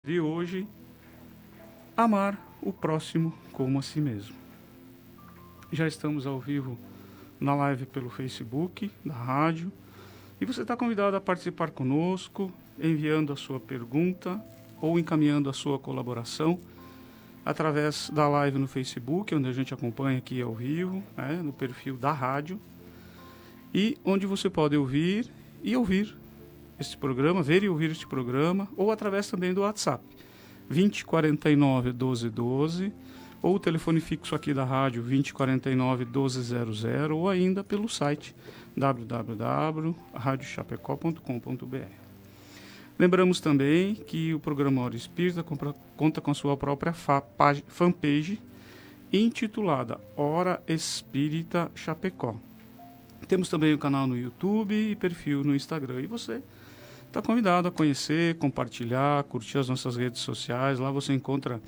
De hoje, amar o próximo como a si mesmo. Já estamos ao vivo na live pelo Facebook, da rádio, e você está convidado a participar conosco, enviando a sua pergunta ou encaminhando a sua colaboração através da live no Facebook, onde a gente acompanha aqui ao vivo, no perfil da rádio, e onde você pode ouvir este programa, ver e ouvir este programa, ou através também do WhatsApp, 2049 1212, ou o telefone fixo aqui da rádio, 2049 1200, ou ainda pelo site www.radiochapecó.com.br. Lembramos também que o programa Hora Espírita conta com a sua própria fanpage, intitulada Hora Espírita Chapecó. Temos também o canal no YouTube e perfil no Instagram. E você está convidado a conhecer, compartilhar, curtir as nossas redes sociais. Lá você encontra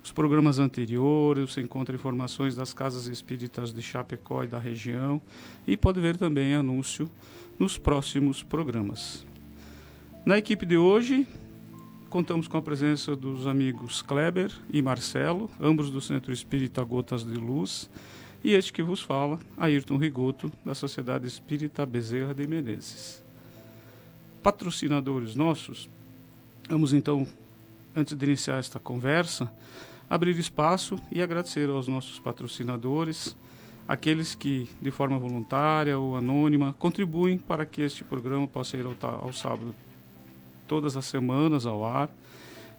os programas anteriores, você encontra informações das casas espíritas de Chapecó e da região. E pode ver também anúncio nos próximos programas. Na equipe de hoje, contamos com a presença dos amigos Kleber e Marcelo, ambos do Centro Espírita Gotas de Luz. E este que vos fala, Ayrton Rigoto, da Sociedade Espírita Bezerra de Menezes. Patrocinadores nossos, vamos então, antes de iniciar esta conversa, abrir espaço e agradecer aos nossos patrocinadores, aqueles que, de forma voluntária ou anônima, contribuem para que este programa possa ir ao sábado todas as semanas ao ar,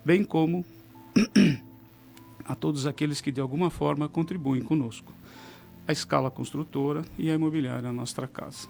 bem como a todos aqueles que de alguma forma contribuem conosco. A Scala Construtora e a Imobiliária Nossa Casa.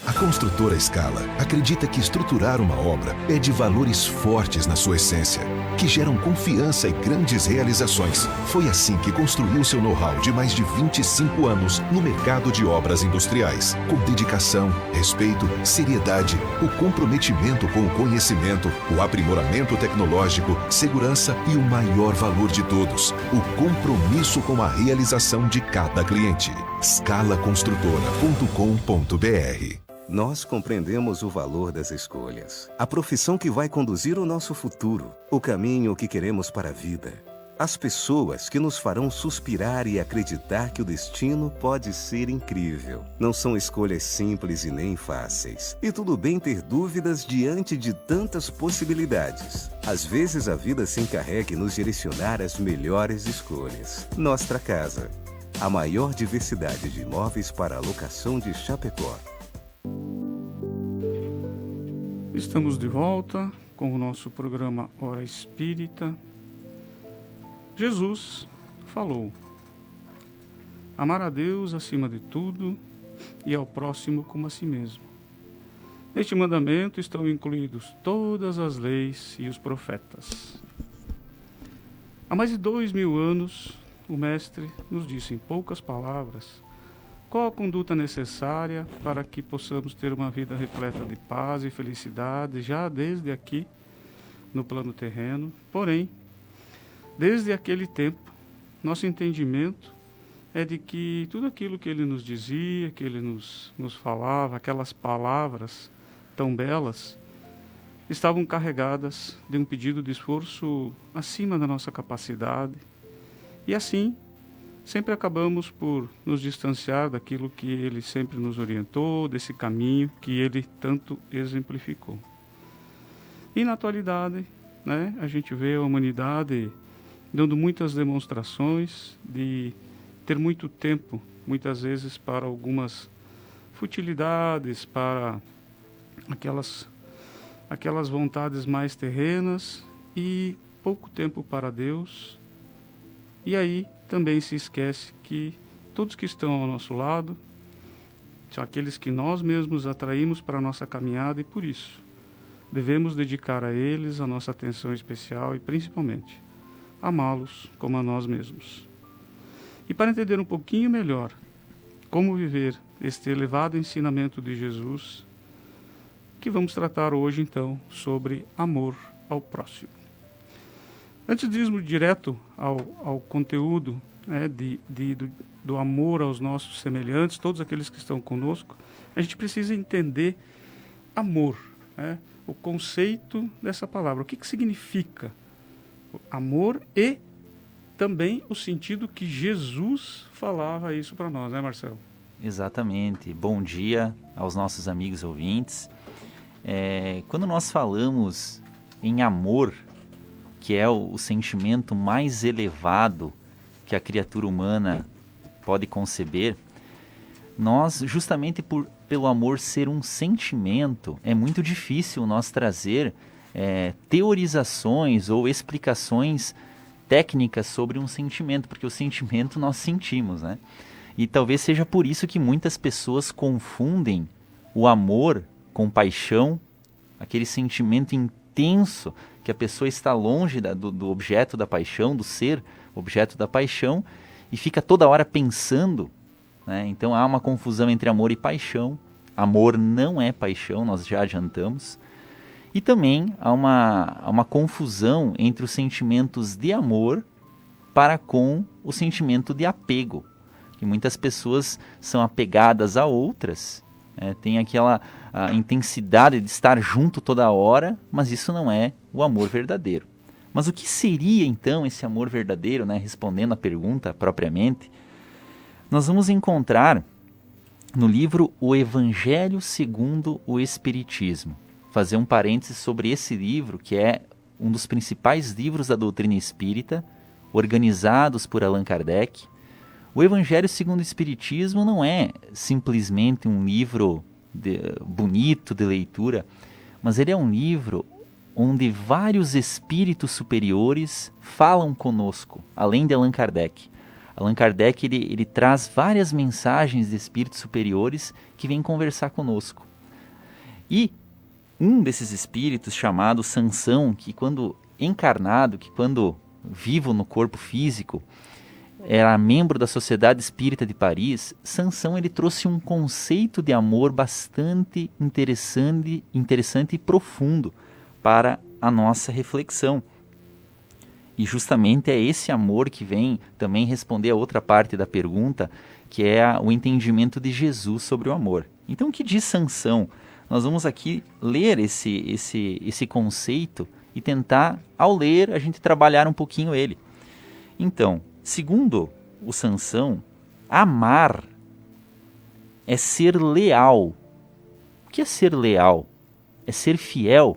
A construtora Scala acredita que estruturar uma obra é de valores fortes na sua essência, que geram confiança e grandes realizações. Foi assim que construiu seu know-how de mais de 25 anos no mercado de obras industriais, com dedicação, respeito, seriedade, o comprometimento com o conhecimento, o aprimoramento tecnológico, segurança e o maior valor de todos, o compromisso com a realização de cada cliente. scalaconstrutora.com.br. Nós compreendemos o valor das escolhas, a profissão que vai conduzir o nosso futuro, o caminho que queremos para a vida, as pessoas que nos farão suspirar e acreditar que o destino pode ser incrível. Não são escolhas simples e nem fáceis. E tudo bem ter dúvidas diante de tantas possibilidades. Às vezes a vida se encarrega em nos direcionar às melhores escolhas. Nossa Casa, a maior diversidade de imóveis para alocação de Chapecó. Estamos de volta com o nosso programa Hora Espírita. Jesus falou: amar a Deus acima de tudo e ao próximo como a si mesmo. Neste mandamento estão incluídos todas as leis e os profetas. Há mais de 2000 anos, o Mestre nos disse em poucas palavras qual a conduta necessária para que possamos ter uma vida repleta de paz e felicidade, já desde aqui, no plano terreno. Porém, desde aquele tempo, nosso entendimento é de que tudo aquilo que ele nos dizia, que ele nos falava, aquelas palavras tão belas, estavam carregadas de um pedido de esforço acima da nossa capacidade. E assim, sempre acabamos por nos distanciar daquilo que ele sempre nos orientou, desse caminho que ele tanto exemplificou. E na atualidade, a gente vê a humanidade dando muitas demonstrações de ter muito tempo, muitas vezes, para algumas futilidades, para aquelas vontades mais terrenas e pouco tempo para Deus. E aí também se esquece que todos que estão ao nosso lado são aqueles que nós mesmos atraímos para a nossa caminhada, e por isso devemos dedicar a eles a nossa atenção especial e principalmente amá-los como a nós mesmos. E para entender um pouquinho melhor como viver este elevado ensinamento de Jesus, que vamos tratar hoje então sobre amor ao próximo. Antes de irmos direto ao conteúdo do amor aos nossos semelhantes, todos aqueles que estão conosco, a gente precisa entender amor, o conceito dessa palavra. O que significa Amor e também o sentido que Jesus falava isso para nós, né, Marcelo? Exatamente. Bom dia aos nossos amigos ouvintes. Quando nós falamos em amor, que é o sentimento mais elevado que a criatura humana pode conceber, nós, justamente pelo amor ser um sentimento, é muito difícil nós trazer teorizações ou explicações técnicas sobre um sentimento, porque o sentimento nós sentimos, né? E talvez seja por isso que muitas pessoas confundem o amor com paixão, aquele sentimento intenso que a pessoa está longe do objeto da paixão, do ser objeto da paixão, e fica toda hora pensando, né? Então há uma confusão entre amor e paixão. Amor não é paixão, nós já adiantamos. E também há uma confusão entre os sentimentos de amor para com o sentimento de apego. Que muitas pessoas são apegadas a outras, tem aquela intensidade de estar junto toda hora, mas isso não é o amor verdadeiro. Mas o que seria então esse amor verdadeiro, né? Respondendo à pergunta propriamente, nós vamos encontrar no livro O Evangelho segundo o Espiritismo. Fazer um parênteses sobre esse livro, que é um dos principais livros da doutrina espírita, organizados por Allan Kardec. O Evangelho segundo o Espiritismo não é simplesmente um livro bonito de leitura, mas ele é um livro onde vários espíritos superiores falam conosco, além de Allan Kardec. Allan Kardec ele traz várias mensagens de espíritos superiores que vêm conversar conosco. E um desses espíritos, chamado Sansão, que quando encarnado, que quando vivo no corpo físico, era membro da Sociedade Espírita de Paris, Sansão ele trouxe um conceito de amor bastante interessante e profundo para a nossa reflexão. E justamente é esse amor que vem também responder a outra parte da pergunta, que é o entendimento de Jesus sobre o amor. Então, o que diz Sansão? Nós vamos aqui ler esse conceito e tentar, ao ler, a gente trabalhar um pouquinho ele. Então, segundo o Sansão, amar é ser leal. O que é ser leal? É ser fiel,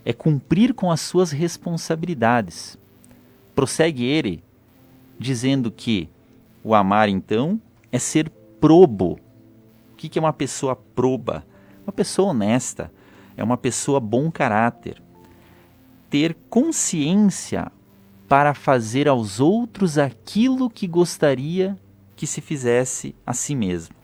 é cumprir com as suas responsabilidades. Prossegue ele dizendo que o amar, então, é ser probo. O que é uma pessoa proba? Uma pessoa honesta, é uma pessoa bom caráter. Ter consciência para fazer aos outros aquilo que gostaria que se fizesse a si mesmo.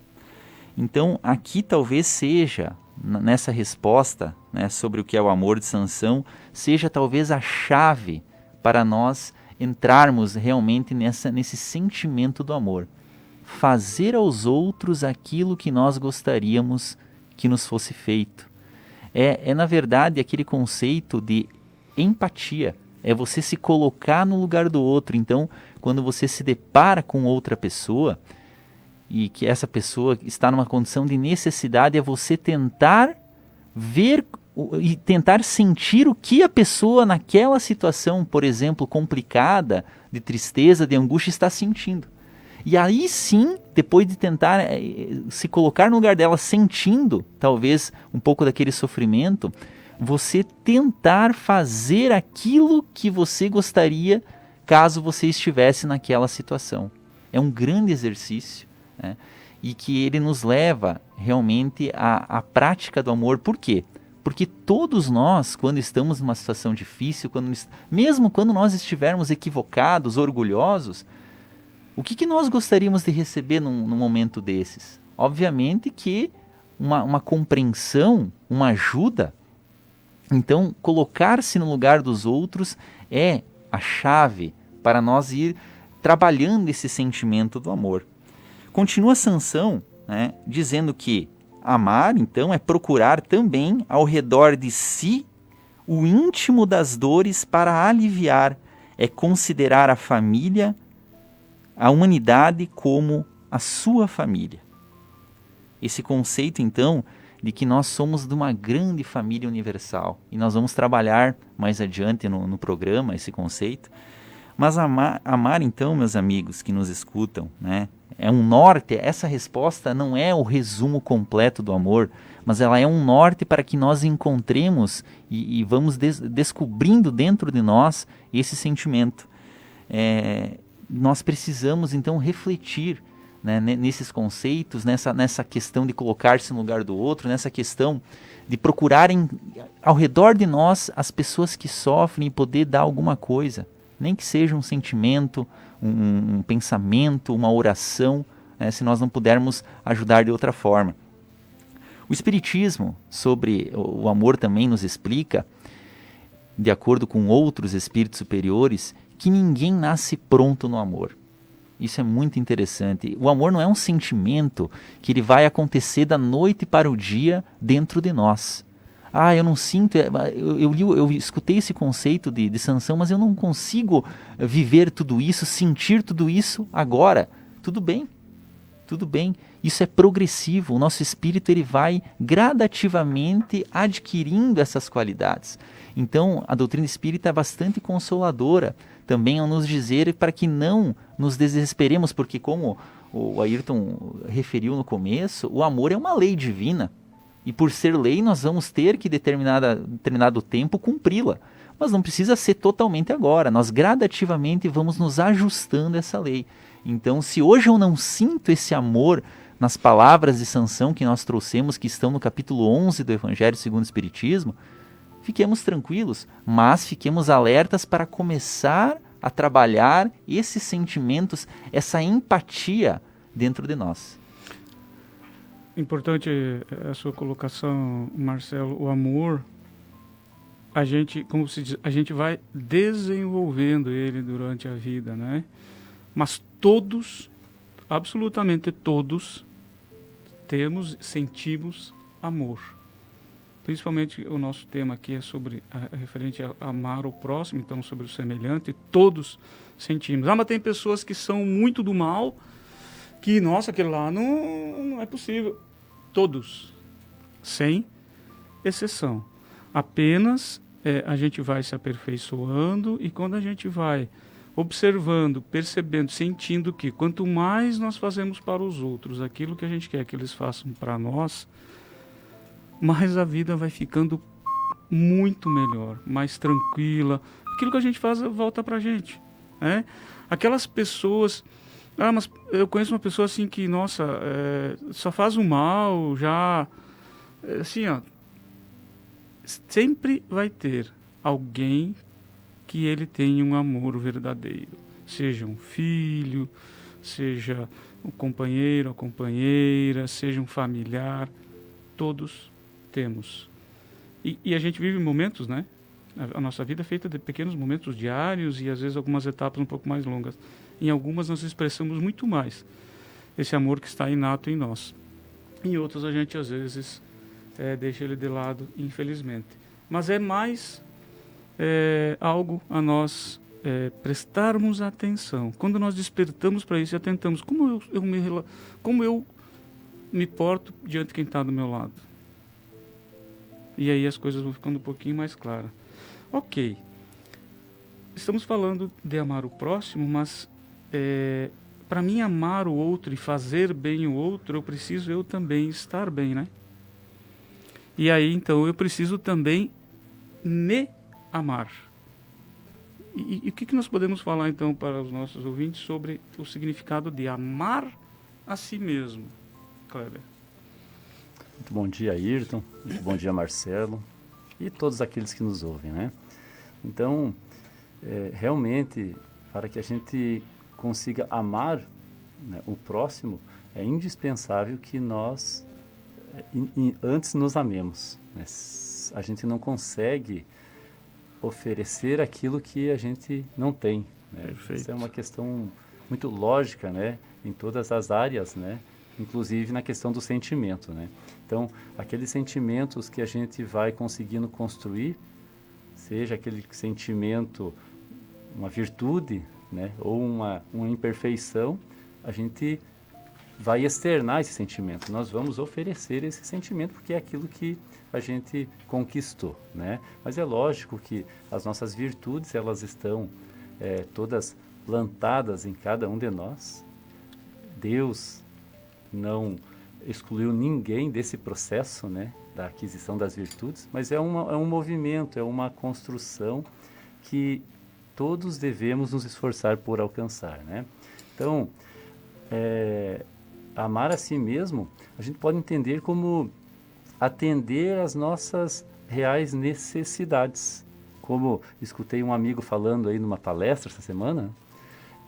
Então, aqui talvez seja, nessa resposta, né, sobre o que é o amor de Sansão, seja talvez a chave para nós entrarmos realmente nesse sentimento do amor. Fazer aos outros aquilo que nós gostaríamos que nos fosse feito. É na verdade aquele conceito de empatia. É você se colocar no lugar do outro. Então, quando você se depara com outra pessoa e que essa pessoa está numa condição de necessidade, é você tentar ver e tentar sentir o que a pessoa naquela situação, por exemplo, complicada, de tristeza, de angústia, está sentindo. E aí sim, depois de tentar se colocar no lugar dela, sentindo talvez um pouco daquele sofrimento, você tentar fazer aquilo que você gostaria caso você estivesse naquela situação. É um grande exercício, né? E que ele nos leva realmente à prática do amor. Por quê? Porque todos nós, quando estamos numa situação difícil, mesmo quando nós estivermos equivocados, orgulhosos, o que nós gostaríamos de receber num momento desses? Obviamente que uma compreensão, uma ajuda. Então, colocar-se no lugar dos outros é a chave para nós ir trabalhando esse sentimento do amor. Continua Sansão, né, dizendo que amar, então, é procurar também ao redor de si o íntimo das dores para aliviar, é considerar a família, a humanidade como a sua família. Esse conceito, então, de que nós somos de uma grande família universal. E nós vamos trabalhar mais adiante no programa esse conceito. Mas amar então, meus amigos que nos escutam, né, é um norte. Essa resposta não é o resumo completo do amor, mas ela é um norte para que nós encontremos e vamos descobrindo dentro de nós esse sentimento. Nós precisamos então refletir, né, nesses conceitos, nessa questão de colocar-se no lugar do outro, nessa questão de procurarem ao redor de nós as pessoas que sofrem e poder dar alguma coisa. Nem que seja um sentimento, um pensamento, uma oração, né, se nós não pudermos ajudar de outra forma. O Espiritismo, sobre o amor, também nos explica, de acordo com outros espíritos superiores, que ninguém nasce pronto no amor. Isso é muito interessante. O amor não é um sentimento que ele vai acontecer da noite para o dia dentro de nós. Eu não sinto, eu escutei esse conceito de Sansão, mas eu não consigo viver tudo isso, sentir tudo isso agora. Tudo bem, isso é progressivo, o nosso espírito ele vai gradativamente adquirindo essas qualidades. Então, a doutrina espírita é bastante consoladora também ao nos dizer para que não nos desesperemos, porque como o Ayrton referiu no começo, o amor é uma lei divina. E por ser lei, nós vamos ter que, determinado tempo, cumpri-la. Mas não precisa ser totalmente agora. Nós gradativamente vamos nos ajustando a essa lei. Então, se hoje eu não sinto esse amor nas palavras de Sansão que nós trouxemos, que estão no capítulo 11 do Evangelho segundo o Espiritismo, fiquemos tranquilos, mas fiquemos alertas para começar a trabalhar esses sentimentos, essa empatia dentro de nós. Importante a sua colocação, Marcelo. O amor, a gente, como se diz, a gente vai desenvolvendo ele durante a vida, né? Mas todos, absolutamente todos, sentimos amor. Principalmente o nosso tema aqui é referente a amar o próximo, então sobre o semelhante, todos sentimos. Mas tem pessoas que são muito do mal, que, nossa, aquele lá não é possível. Todos, sem exceção. Apenas a gente vai se aperfeiçoando, e quando a gente vai observando, percebendo, sentindo que quanto mais nós fazemos para os outros aquilo que a gente quer que eles façam para nós, mais a vida vai ficando muito melhor, mais tranquila. Aquilo que a gente faz volta para a gente, né? Aquelas pessoas... mas eu conheço uma pessoa assim que, nossa, só faz o mal, já... assim, sempre vai ter alguém que ele tenha um amor verdadeiro. Seja um filho, seja um companheiro ou companheira, seja um familiar. Todos temos. E a gente vive momentos, né? A nossa vida é feita de pequenos momentos diários e às vezes algumas etapas um pouco mais longas. Em algumas nós expressamos muito mais esse amor que está inato em nós. Em outras a gente às vezes deixa ele de lado, infelizmente. Mas é mais algo a nós prestarmos atenção. Quando nós despertamos para isso e atentamos, como eu me porto diante de quem está do meu lado. E aí as coisas vão ficando um pouquinho mais claras. Ok, estamos falando de amar o próximo, mas para mim amar o outro e fazer bem o outro, eu preciso eu também estar bem, né? E aí então eu preciso também me amar. E o que nós podemos falar então para os nossos ouvintes sobre o significado de amar a si mesmo, Kleber? Muito bom dia, Ayrton. Muito bom dia, Marcelo. E todos aqueles que nos ouvem, né? Então, realmente, para que a gente consiga amar, né, o próximo, é indispensável que nós antes nos amemos, né? A gente não consegue oferecer aquilo que a gente não tem, né? Isso é uma questão muito lógica, né? Em todas as áreas, né? Inclusive na questão do sentimento, né? Então, aqueles sentimentos que a gente vai conseguindo construir, seja aquele sentimento, uma virtude, né? Ou uma imperfeição, a gente vai externar esse sentimento, nós vamos oferecer esse sentimento, porque é aquilo que a gente conquistou, né? Mas é lógico que as nossas virtudes, elas estão todas plantadas em cada um de nós. Deus não excluiu ninguém desse processo, né, da aquisição das virtudes, mas é um movimento, é uma construção que todos devemos nos esforçar por alcançar, né? Então, amar a si mesmo, a gente pode entender como atender às nossas reais necessidades. Como escutei um amigo falando aí numa palestra essa semana,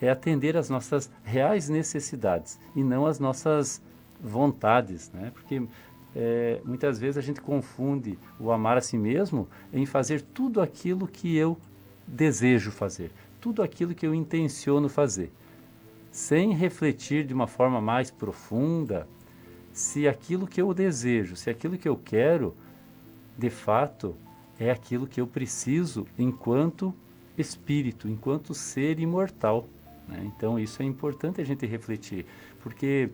é atender às nossas reais necessidades e não às nossas vontades, né? Porque muitas vezes a gente confunde o amar a si mesmo em fazer tudo aquilo que eu desejo fazer, tudo aquilo que eu intenciono fazer, sem refletir de uma forma mais profunda se aquilo que eu desejo, se aquilo que eu quero, de fato, é aquilo que eu preciso enquanto espírito, enquanto ser imortal, né? Então, isso é importante a gente refletir, porque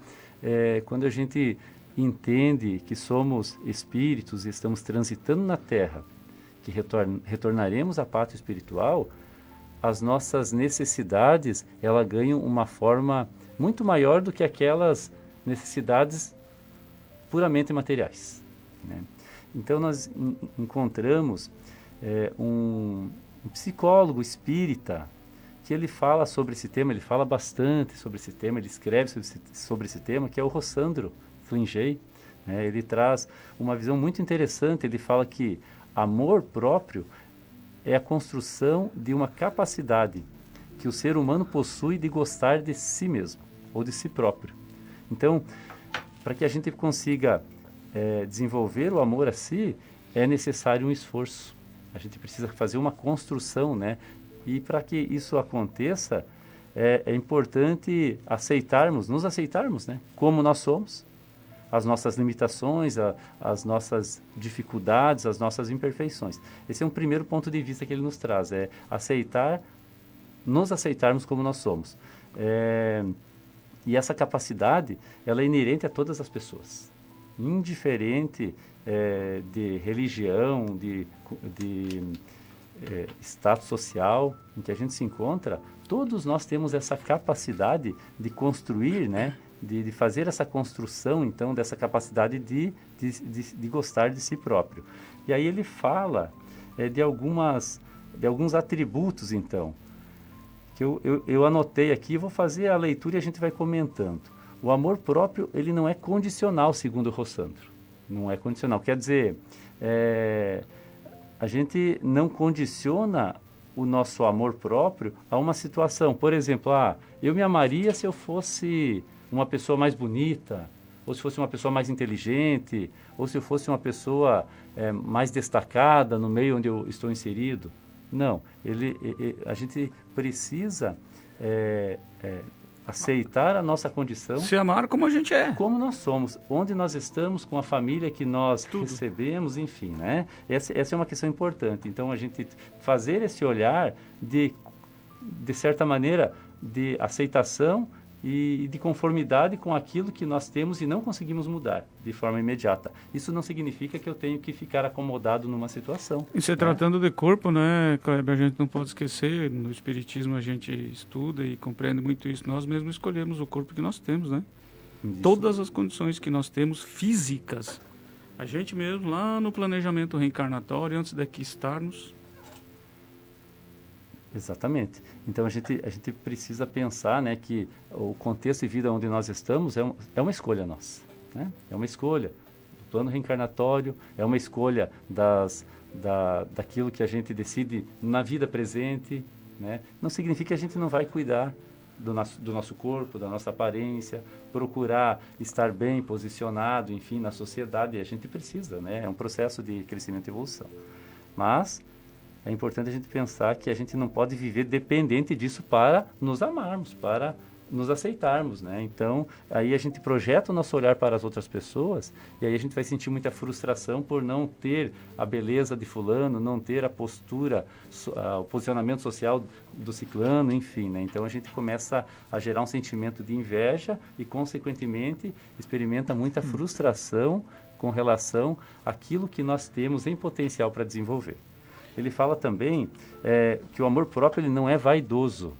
quando a gente entende que somos espíritos e estamos transitando na Terra, que retornaremos à pátria espiritual, as nossas necessidades, elas ganham uma forma muito maior do que aquelas necessidades puramente materiais, né? Então, nós encontramos um psicólogo espírita que ele fala sobre esse tema, ele fala bastante sobre esse tema, ele escreve sobre esse tema, que é o Rossandro Flingey, né? Ele traz uma visão muito interessante, ele fala que amor próprio é a construção de uma capacidade que o ser humano possui de gostar de si mesmo, ou de si próprio. Então, para que a gente consiga desenvolver o amor a si, é necessário um esforço. A gente precisa fazer uma construção, né? E para que isso aconteça, é importante nos aceitarmos, né? Como nós somos, as nossas limitações, as nossas dificuldades, as nossas imperfeições. Esse é um primeiro ponto de vista que ele nos traz, nos aceitarmos como nós somos. E essa capacidade, ela é inerente a todas as pessoas, indiferente de religião, de status social em que a gente se encontra, todos nós temos essa capacidade de construir, né? De fazer essa construção, então, dessa capacidade de gostar de si próprio. E aí ele fala de alguns atributos, então, que eu anotei aqui, vou fazer a leitura e a gente vai comentando. O amor próprio, ele não é condicional, segundo o Rossandro. Não é condicional. Quer dizer, a gente não condiciona o nosso amor próprio a uma situação. Por exemplo, eu me amaria se eu fosse uma pessoa mais bonita, ou se fosse uma pessoa mais inteligente, ou se eu fosse uma pessoa mais destacada no meio onde eu estou inserido. Não, a gente precisa aceitar a nossa condição. Se amar como a gente é. Como nós somos, onde nós estamos, com a família que nós recebemos, enfim, né? Essa é uma questão importante. Então, a gente fazer esse olhar de certa maneira, de aceitação e de conformidade com aquilo que nós temos e não conseguimos mudar de forma imediata. Isso não significa que eu tenho que ficar acomodado numa situação. E se tratando de corpo, né, Kleber, a gente não pode esquecer, no Espiritismo a gente estuda e compreende muito isso, nós mesmos escolhemos o corpo que nós temos, né? Isso. Todas as condições que nós temos físicas, a gente mesmo lá no planejamento reencarnatório, antes daqui estarmos. Exatamente. Então a gente precisa pensar, né, que o contexto de vida onde nós estamos é uma escolha nossa, né? É uma escolha do plano reencarnatório, é uma escolha daquilo que a gente decide na vida presente, né? Não significa que a gente não vai cuidar do nosso corpo, da nossa aparência, procurar estar bem posicionado, enfim, na sociedade. A gente precisa, né? É um processo de crescimento e evolução. Mas é importante a gente pensar que a gente não pode viver dependente disso para nos amarmos, para nos aceitarmos, né? Então, aí a gente projeta o nosso olhar para as outras pessoas e aí a gente vai sentir muita frustração por não ter a beleza de fulano, não ter a postura, o posicionamento social do ciclano, enfim, né? Então, a gente começa a gerar um sentimento de inveja e, consequentemente, experimenta muita frustração com relação àquilo que nós temos em potencial para desenvolver. Ele fala também que o amor próprio ele não é vaidoso,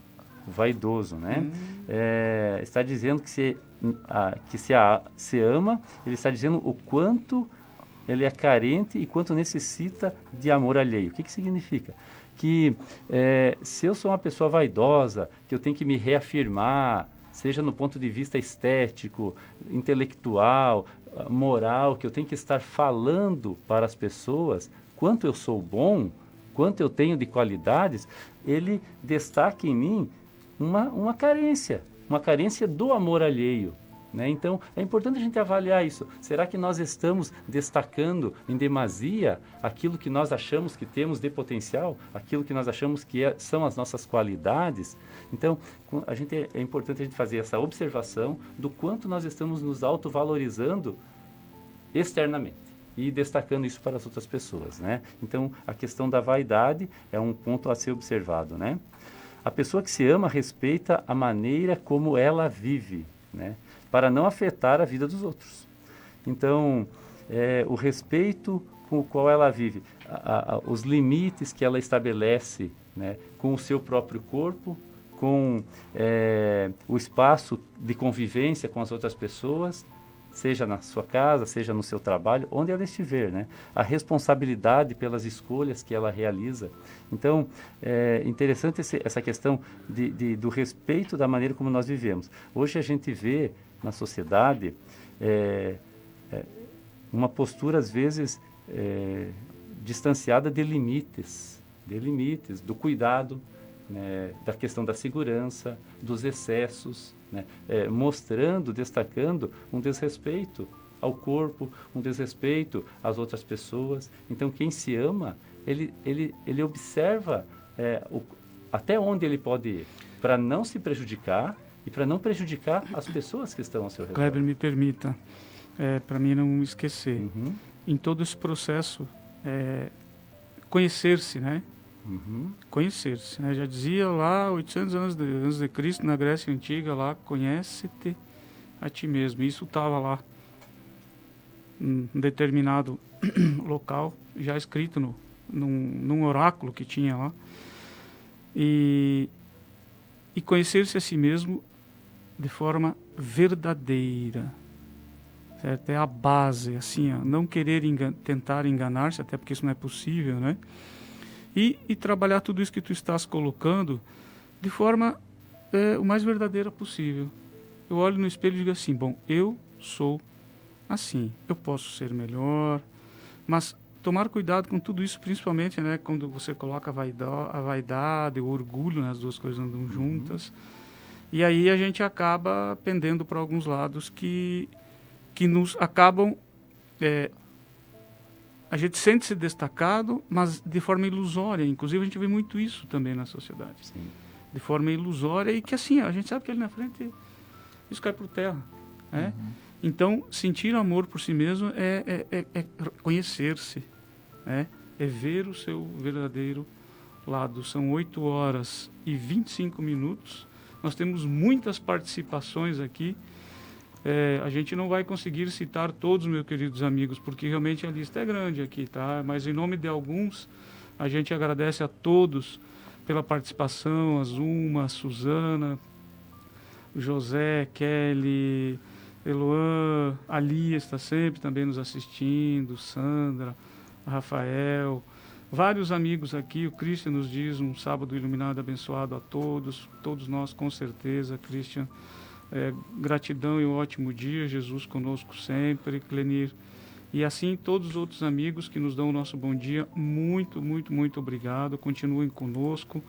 né? Está dizendo que se ama, ele está dizendo o quanto ele é carente e quanto necessita de amor alheio. O que significa? Que se eu sou uma pessoa vaidosa, que eu tenho que me reafirmar, seja no ponto de vista estético, intelectual, moral, que eu tenho que estar falando para as pessoas quanto eu sou bom, quanto eu tenho de qualidades, ele destaca em mim uma carência do amor alheio, né? Então, é importante a gente avaliar isso. Será que nós estamos destacando em demasia aquilo que nós achamos que temos de potencial, aquilo que nós achamos que são as nossas qualidades? Então, é importante a gente fazer essa observação do quanto nós estamos nos autovalorizando externamente e destacando isso para as outras pessoas, né? Então, a questão da vaidade é um ponto a ser observado, né? A pessoa que se ama respeita a maneira como ela vive, né? Para não afetar a vida dos outros. Então, o respeito com o qual ela vive, os limites que ela estabelece, né? Com o seu próprio corpo, com o espaço de convivência com as outras pessoas, seja na sua casa, seja no seu trabalho, onde ela estiver, né? A responsabilidade pelas escolhas que ela realiza. Então, é interessante essa questão do respeito da maneira como nós vivemos. Hoje a gente vê na sociedade uma postura, às vezes, distanciada de limites, do cuidado, né, da questão da segurança, dos excessos, né, mostrando, destacando um desrespeito ao corpo, um desrespeito às outras pessoas. Então, quem se ama, ele observa até onde ele pode ir, para não se prejudicar e para não prejudicar as pessoas que estão ao seu redor. Kleber, me permita, para mim não esquecer, em todo esse processo, conhecer-se, né? Conhecer-se, né? Já dizia lá 800 anos antes de Cristo, na Grécia Antiga, lá, conhece-te a ti mesmo. Isso estava lá, em determinado local, já escrito num oráculo que tinha lá. E conhecer-se a si mesmo de forma verdadeira, certo? É a base, assim, ó, não querer tentar enganar-se, até porque isso não é possível, né? E trabalhar tudo isso que tu estás colocando de forma o mais verdadeira possível. Eu olho no espelho e digo assim, bom, eu sou assim, eu posso ser melhor, mas tomar cuidado com tudo isso, principalmente, né, quando você coloca a vaidade, o orgulho, né, as duas coisas andam juntas, e aí a gente acaba pendendo para alguns lados que nos acabam... a gente sente-se destacado, mas de forma ilusória. Inclusive, a gente vê muito isso também na sociedade. Sim. De forma ilusória e que, assim, a gente sabe que ali na frente isso cai por terra. Né? Então, sentir amor por si mesmo é conhecer-se. Né? É ver o seu verdadeiro lado. São 8h25. Nós temos muitas participações aqui. A gente não vai conseguir citar todos, meus queridos amigos, porque realmente a lista é grande aqui, tá? Mas em nome de alguns, a gente agradece a todos pela participação, a Zuma, a Suzana, o José, Kelly, Eloan, a Lia está sempre também nos assistindo, Sandra, Rafael, vários amigos aqui. O Christian nos diz um sábado iluminado, abençoado a todos nós com certeza, Christian. Gratidão e um ótimo dia, Jesus conosco sempre, Clenir. E assim todos os outros amigos que nos dão o nosso bom dia, muito, muito, muito obrigado, continuem conosco.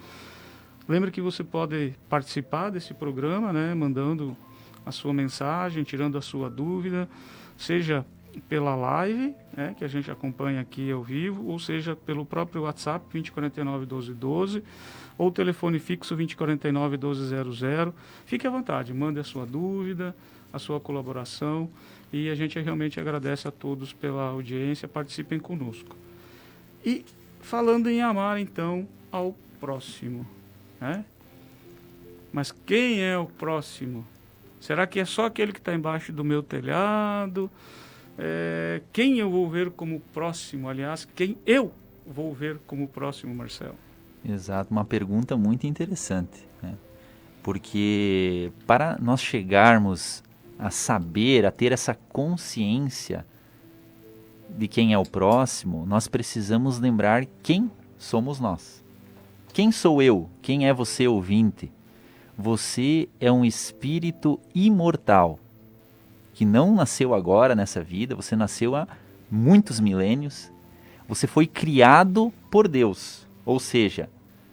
Lembre que você pode participar desse programa, né, mandando a sua mensagem, tirando a sua dúvida, seja pela live, né, que a gente acompanha aqui ao vivo, ou seja, pelo próprio WhatsApp 2049 1212, ou telefone fixo 2049 1200. Fique à vontade, mande a sua dúvida, a sua colaboração, e a gente realmente agradece a todos pela audiência, participem conosco. E falando em amar, então, ao próximo, né? Mas quem é o próximo? Será que é só aquele que está embaixo do meu telhado? Quem eu vou ver como próximo? Aliás, quem eu vou ver como próximo, Marcelo? Exato, uma pergunta muito interessante, né? Porque para nós chegarmos a saber, a ter essa consciência de quem é o próximo, nós precisamos lembrar quem somos nós. Quem sou eu? Quem é você, ouvinte? Você é um espírito imortal, que não nasceu agora nessa vida, você nasceu há muitos milênios, você foi criado por Deus, ou seja,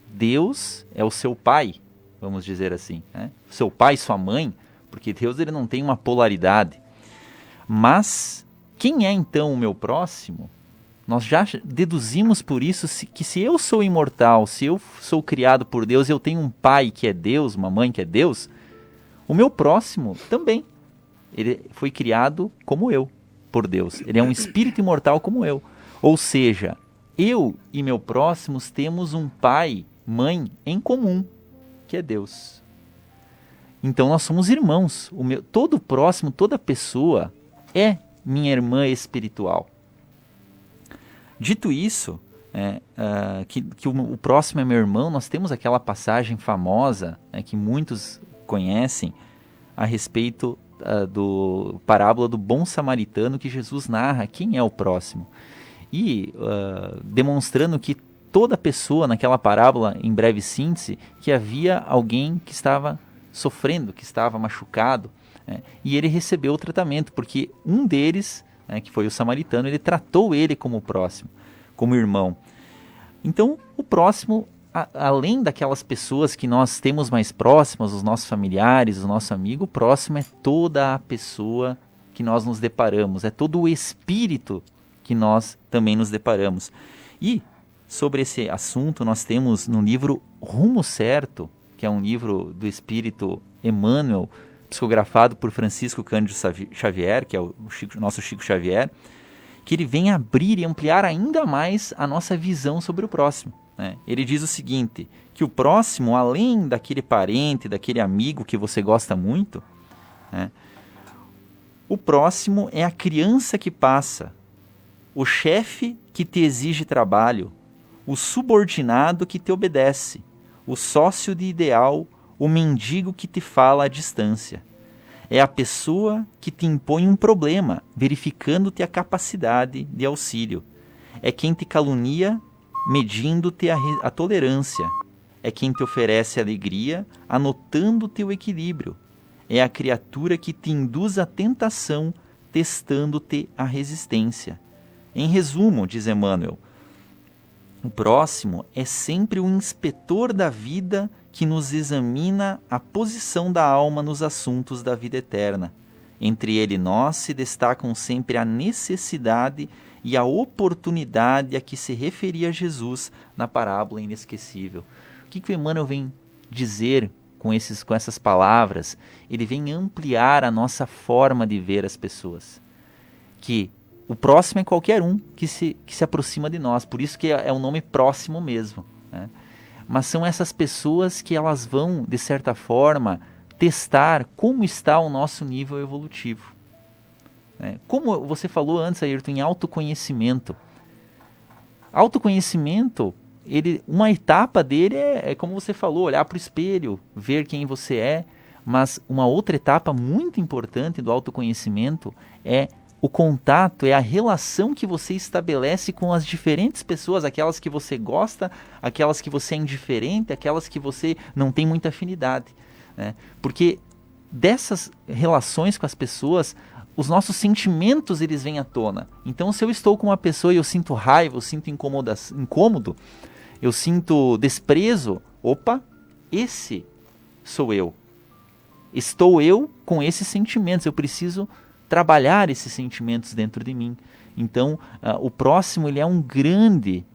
Deus é o seu pai, vamos dizer assim, né? Seu pai, sua mãe, porque Deus ele não tem uma polaridade. Mas quem é então o meu próximo? Nós já deduzimos por isso que se eu sou imortal, se eu sou criado por Deus, eu tenho um pai que é Deus, uma mãe que é Deus, o meu próximo também. Ele foi criado como eu, por Deus. Ele é um espírito imortal como eu. Ou seja, eu e meu próximo temos um pai, mãe em comum, que é Deus. Então nós somos irmãos. Todo próximo, toda pessoa é minha irmã espiritual. Dito isso, que o próximo é meu irmão, nós temos aquela passagem famosa, que muitos conhecem, a respeito do parábola do bom samaritano, que Jesus narra quem é o próximo. E demonstrando que toda pessoa naquela parábola, em breve síntese, que havia alguém que estava sofrendo, que estava machucado, e ele recebeu o tratamento, porque um deles, que foi o samaritano, ele tratou ele como próximo, como irmão. Então, o próximo, além daquelas pessoas que nós temos mais próximas, os nossos familiares, o nosso amigo, o próximo é toda a pessoa que nós nos deparamos, é todo o espírito que nós também nos deparamos. E, sobre esse assunto, nós temos no livro Rumo Certo, que é um livro do espírito Emmanuel, psicografado por Francisco Cândido Xavier, que é o nosso Chico Xavier, que ele vem abrir e ampliar ainda mais a nossa visão sobre o próximo, né? Ele diz o seguinte, que o próximo, além daquele parente, daquele amigo que você gosta muito, né, o próximo é a criança que passa, o chefe que te exige trabalho, o subordinado que te obedece, o sócio de ideal, o mendigo que te fala à distância. É a pessoa que te impõe um problema, verificando-te a capacidade de auxílio. É quem te calunia, medindo-te a tolerância. É quem te oferece alegria, anotando teu equilíbrio. É a criatura que te induz à tentação, testando-te a resistência. Em resumo, diz Emmanuel, o próximo é sempre o inspetor da vida que nos examina a posição da alma nos assuntos da vida eterna. Entre ele e nós se destacam sempre a necessidade e a oportunidade a que se referia Jesus na parábola inesquecível. O que o Emmanuel vem dizer com essas palavras? Ele vem ampliar a nossa forma de ver as pessoas. Que o próximo é qualquer um que se aproxima de nós, por isso que é um nome próximo mesmo, né? Mas são essas pessoas que elas vão, de certa forma, testar como está o nosso nível evolutivo. Como você falou antes, Ayrton, em autoconhecimento. Autoconhecimento, uma etapa dele é como você falou, olhar para o espelho, ver quem você é, mas uma outra etapa muito importante do autoconhecimento é o contato, é a relação que você estabelece com as diferentes pessoas, aquelas que você gosta, aquelas que você é indiferente, aquelas que você não tem muita afinidade, né? Porque dessas relações com as pessoas, os nossos sentimentos eles vêm à tona. Então, se eu estou com uma pessoa e eu sinto raiva, eu sinto incômodo, eu sinto desprezo, opa, esse sou eu. Estou eu com esses sentimentos, eu preciso trabalhar esses sentimentos dentro de mim. Então, o próximo ele é um grande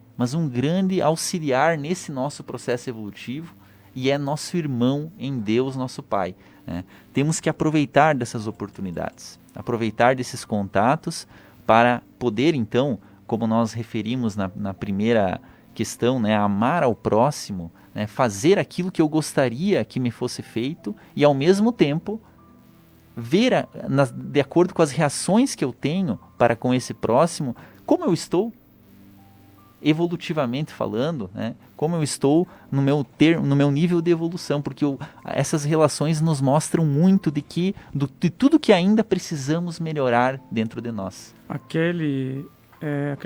auxiliar nesse nosso processo evolutivo e é nosso irmão em Deus, nosso Pai, né? Temos que aproveitar dessas oportunidades, aproveitar desses contatos para poder, então, como nós referimos na primeira questão, né, amar ao próximo, né, fazer aquilo que eu gostaria que me fosse feito e, ao mesmo tempo, ver, de acordo com as reações que eu tenho para com esse próximo, como eu estou, evolutivamente falando, né, como eu estou no meu nível de evolução, porque essas relações nos mostram muito de tudo que ainda precisamos melhorar dentro de nós. A Kelly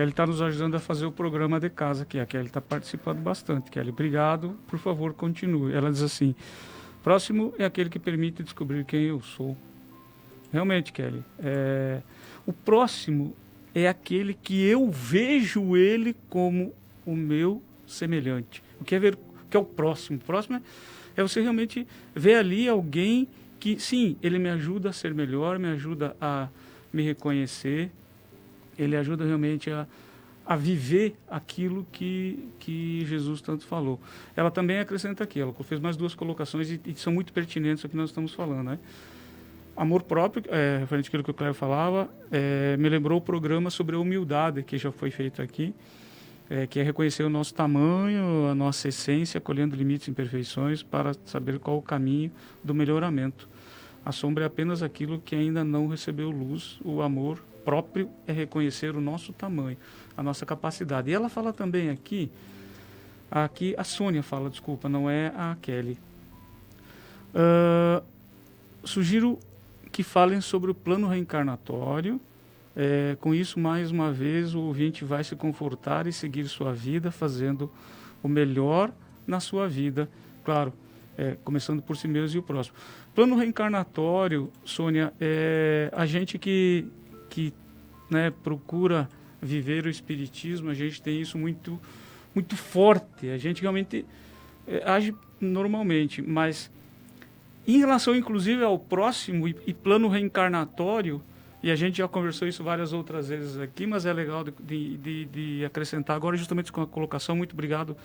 está nos ajudando a fazer o programa de casa aqui. A Kelly está participando bastante. Kelly, obrigado. Por favor, continue. Ela diz assim: próximo é aquele que permite descobrir quem eu sou. Realmente, Kelly, o próximo é aquele que eu vejo ele como o meu semelhante. O que é o próximo? O próximo é você realmente ver ali alguém que, sim, ele me ajuda a ser melhor, me ajuda a me reconhecer, ele ajuda realmente a viver aquilo que Jesus tanto falou. Ela também acrescenta aqui, ela fez mais 2 colocações e são muito pertinentes ao que nós estamos falando, né? Amor próprio, referente àquilo que o Cléber falava, me lembrou o programa sobre a humildade que já foi feito aqui, que é reconhecer o nosso tamanho, a nossa essência, acolhendo limites e imperfeições para saber qual o caminho do melhoramento. A sombra é apenas aquilo que ainda não recebeu luz. O amor próprio é reconhecer o nosso tamanho, a nossa capacidade. E ela fala também aqui a Sônia fala, desculpa, não é a Kelly. Sugiro que falem sobre o plano reencarnatório. Com isso, mais uma vez, o ouvinte vai se confortar e seguir sua vida, fazendo o melhor na sua vida. Claro, começando por si mesmo e o próximo. Plano reencarnatório, Sônia, a gente que né, procura viver o espiritismo, a gente tem isso muito, muito forte. A gente realmente age normalmente, mas em relação, inclusive, ao próximo e plano reencarnatório, e a gente já conversou isso várias outras vezes aqui, mas é legal de acrescentar agora, justamente com a colocação. Muito obrigado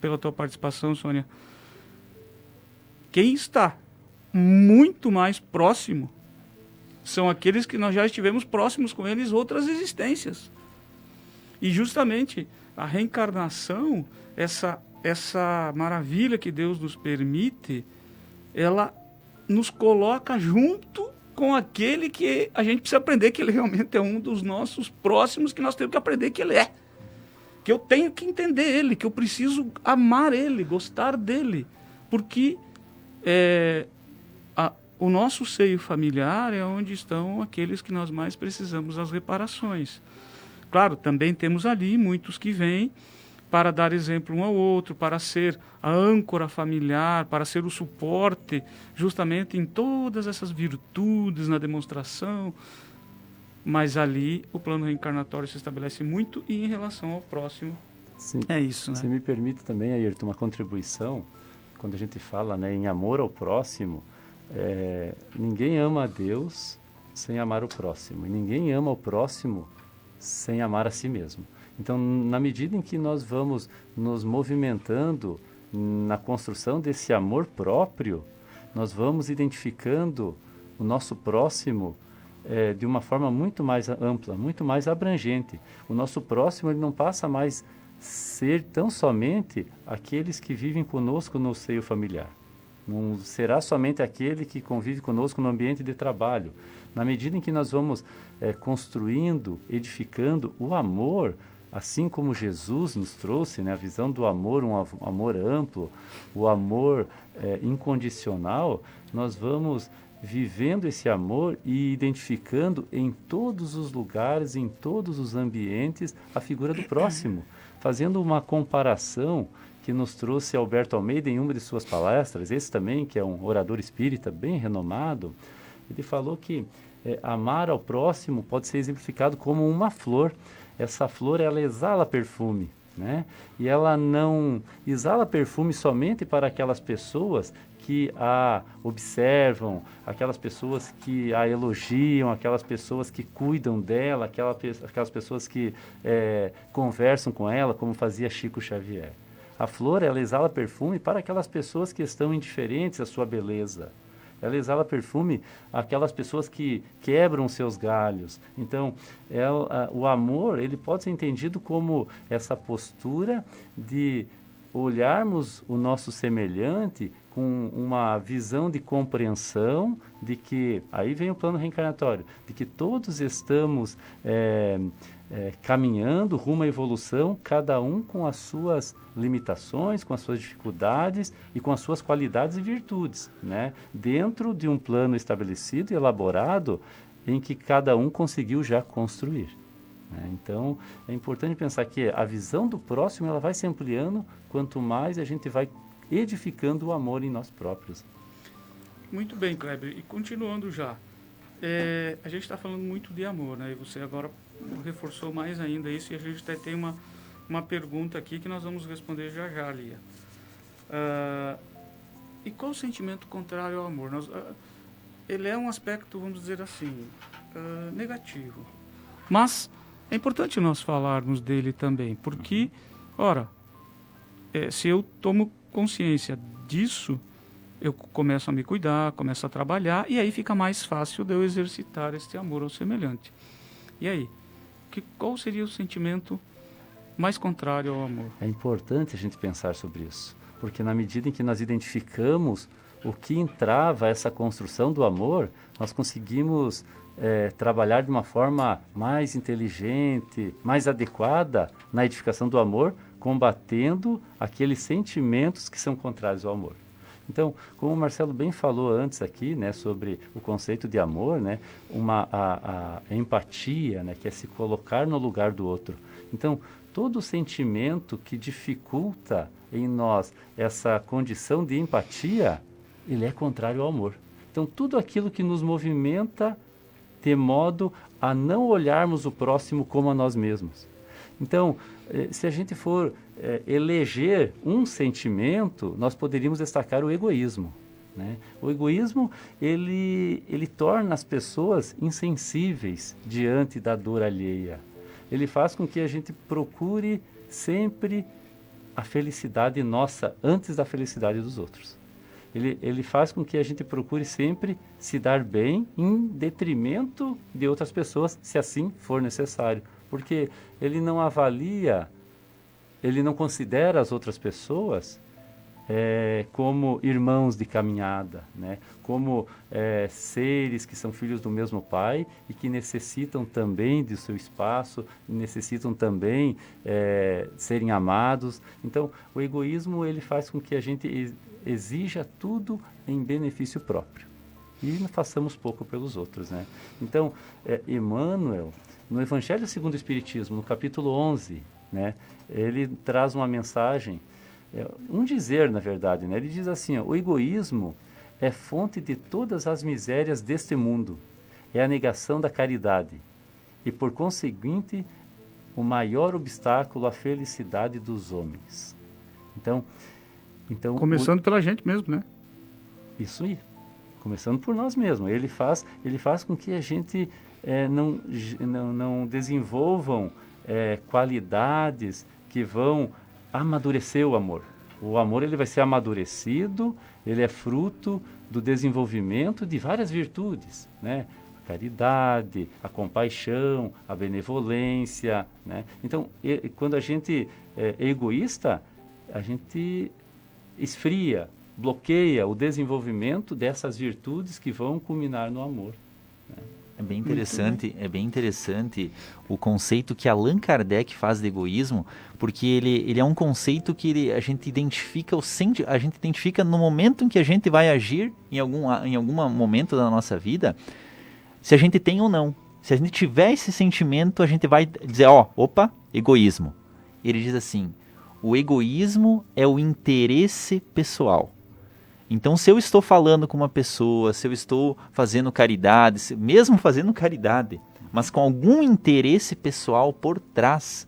pela tua participação, Sônia. Quem está muito mais próximo são aqueles que nós já estivemos próximos com eles outras existências. E justamente a reencarnação, essa maravilha que Deus nos permite, ela nos coloca junto com aquele que a gente precisa aprender que ele realmente é um dos nossos próximos, que nós temos que aprender que ele é. Que eu tenho que entender ele, que eu preciso amar ele, gostar dele. Porque o nosso seio familiar é onde estão aqueles que nós mais precisamos das reparações. Claro, também temos ali muitos que vêm para dar exemplo um ao outro, para ser a âncora familiar, para ser o suporte justamente em todas essas virtudes, na demonstração. Mas ali o plano reencarnatório se estabelece muito e em relação ao próximo. Sim. É isso, né? Se me permite também, Ayrton, uma contribuição, quando a gente fala, né, em amor ao próximo, ninguém ama a Deus sem amar o próximo, e ninguém ama o próximo sem amar a si mesmo. Então, na medida em que nós vamos nos movimentando na construção desse amor próprio, nós vamos identificando o nosso próximo de uma forma muito mais ampla, muito mais abrangente. O nosso próximo, ele não passa mais ser tão somente aqueles que vivem conosco no seio familiar. Não será somente aquele que convive conosco no ambiente de trabalho. Na medida em que nós vamos construindo, edificando o amor, assim como Jesus nos trouxe, né, a visão do amor, um amor amplo, o amor incondicional, nós vamos vivendo esse amor e identificando em todos os lugares, em todos os ambientes, a figura do próximo, fazendo uma comparação que nos trouxe Alberto Almeida em uma de suas palestras, esse também, que é um orador espírita bem renomado. Ele falou que amar ao próximo pode ser exemplificado como uma flor. Essa flor, ela exala perfume. né? E ela não exala perfume somente para aquelas pessoas que a observam, aquelas pessoas que a elogiam, aquelas pessoas que cuidam dela, aquelas pessoas que conversam com ela, como fazia Chico Xavier. A flor, ela exala perfume para aquelas pessoas que estão indiferentes à sua beleza. Ela exala perfume àquelas pessoas que quebram seus galhos. Então, o amor, ele pode ser entendido como essa postura de olharmos o nosso semelhante com uma visão de compreensão de que, aí vem o plano reencarnatório, de que todos estamos caminhando rumo à evolução, cada um com as suas limitações, com as suas dificuldades e com as suas qualidades e virtudes, né? Dentro de um plano estabelecido e elaborado em que cada um conseguiu já construir. Então, é importante pensar que a visão do próximo ela vai se ampliando quanto mais a gente vai edificando o amor em nós próprios. Muito bem, Kleber. E continuando já, a gente está falando muito de amor, né? E você agora reforçou mais ainda isso, e a gente até tem uma pergunta aqui que nós vamos responder já já, Lia. E qual o sentimento contrário ao amor? Ele é um aspecto, vamos dizer assim, negativo. Mas é importante nós falarmos dele também, porque, ora, se eu tomo consciência disso, eu começo a me cuidar, começo a trabalhar, e aí fica mais fácil de eu exercitar este amor ao semelhante. E aí, qual seria o sentimento mais contrário ao amor? É importante a gente pensar sobre isso, porque na medida em que nós identificamos o que entrava essa construção do amor, nós conseguimos trabalhar de uma forma mais inteligente, mais adequada na edificação do amor, combatendo aqueles sentimentos que são contrários ao amor. Então, como o Marcelo bem falou antes aqui, né, sobre o conceito de amor, né, a empatia, né, que é se colocar no lugar do outro. Então, todo sentimento que dificulta em nós essa condição de empatia, ele é contrário ao amor. Então, tudo aquilo que nos movimenta de modo a não olharmos o próximo como a nós mesmos. Então, se a gente for eleger um sentimento, nós poderíamos destacar o egoísmo, né? O egoísmo, ele torna as pessoas insensíveis diante da dor alheia. Ele faz com que a gente procure sempre a felicidade nossa antes da felicidade dos outros. Ele faz com que a gente procure sempre se dar bem em detrimento de outras pessoas, se assim for necessário. Porque ele não avalia, ele não considera as outras pessoas como irmãos de caminhada, né? Como seres que são filhos do mesmo pai e que necessitam também de seu espaço, necessitam também serem amados. Então, o egoísmo ele faz com que a gente exija tudo em benefício próprio e não façamos pouco pelos outros, né? Então, Emmanuel, no Evangelho segundo o Espiritismo, no capítulo 11, né, ele traz uma mensagem, um dizer, na verdade, né? Ele diz assim, o egoísmo é fonte de todas as misérias deste mundo, é a negação da caridade e, por conseguinte, o maior obstáculo à felicidade dos homens. Então começando pela gente mesmo, né? Isso aí, começando por nós mesmos. Ele faz com que a gente não desenvolvam qualidades que vão amadurecer o amor. O amor ele vai ser amadurecido, ele é fruto do desenvolvimento de várias virtudes, né? A caridade, a compaixão, a benevolência, né? Então, quando a gente é egoísta, a gente esfria, bloqueia o desenvolvimento dessas virtudes que vão culminar no amor, né? É bem interessante o conceito que Allan Kardec faz de egoísmo, porque ele é um conceito que a gente identifica no momento em que a gente vai agir em algum momento da nossa vida, se a gente tem ou não. Se a gente tiver esse sentimento, a gente vai dizer, opa, egoísmo. Ele diz assim, o egoísmo é o interesse pessoal. Então, se eu estou falando com uma pessoa, se eu estou fazendo caridade, mesmo fazendo caridade, mas com algum interesse pessoal por trás,